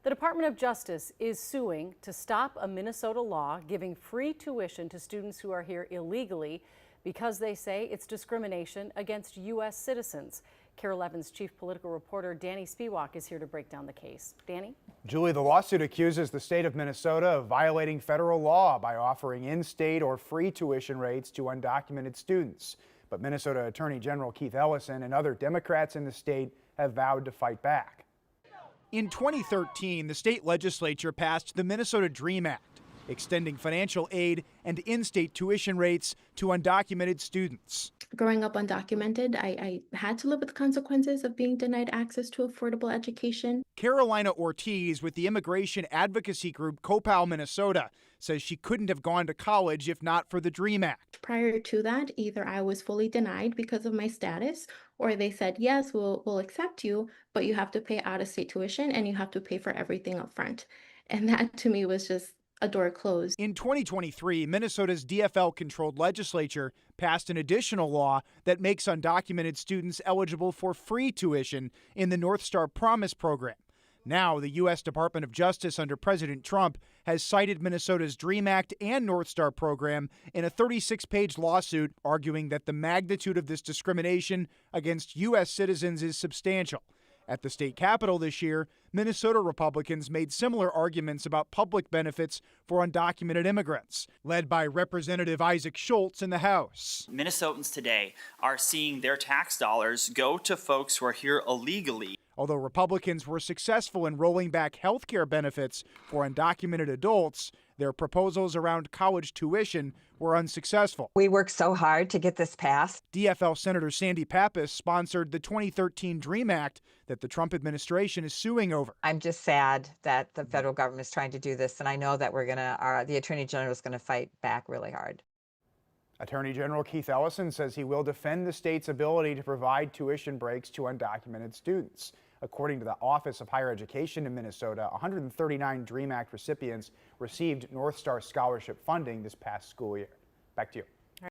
The Department of Justice is suing to stop a Minnesota law giving free tuition to students who are here illegally because they say it's discrimination against U.S. citizens. KARE 11's chief political reporter Danny Spiewak is here to break down the case. Danny? Julie, the lawsuit accuses the state of Minnesota of violating federal law by offering in-state or free tuition rates to undocumented students. But Minnesota Attorney General Keith Ellison and other Democrats in the state have vowed to fight back. In 2013, the state legislature passed the Minnesota DREAM Act, extending financial aid and in-state tuition rates to undocumented students. Growing up undocumented, I had to live with the consequences of being denied access to affordable education. Carolina Ortiz with the immigration advocacy group COPAL Minnesota says she couldn't have gone to college if not for the DREAM Act. Prior to that, either I was fully denied because of my status, or they said, yes, we'll accept you, but you have to pay out-of-state tuition and you have to pay for everything up front. And that to me was just a door closed. In 2023, Minnesota's DFL-controlled legislature passed an additional law that makes undocumented students eligible for free tuition in the North Star Promise program. Now, the U.S. Department of Justice under President Trump has cited Minnesota's DREAM Act and North Star program in a 36-page lawsuit, arguing that the magnitude of this discrimination against U.S. citizens is substantial. At the state capitol this year, Minnesota Republicans made similar arguments about public benefits for undocumented immigrants, led by Representative Isaac Schultz in the House. Minnesotans today are seeing their tax dollars go to folks who are here illegally. Although Republicans were successful in rolling back health care benefits for undocumented adults, their proposals around college tuition were unsuccessful. We worked so hard to get this passed. DFL Senator Sandy Pappas sponsored the 2013 DREAM Act that the Trump administration is suing over. I'm just sad that the federal government is trying to do this, and I know that the Attorney General is going to fight back really hard. Attorney General Keith Ellison says he will defend the state's ability to provide tuition breaks to undocumented students. According to the Office of Higher Education in Minnesota, 139 DREAM Act recipients received North Star Scholarship funding this past school year. Back to you.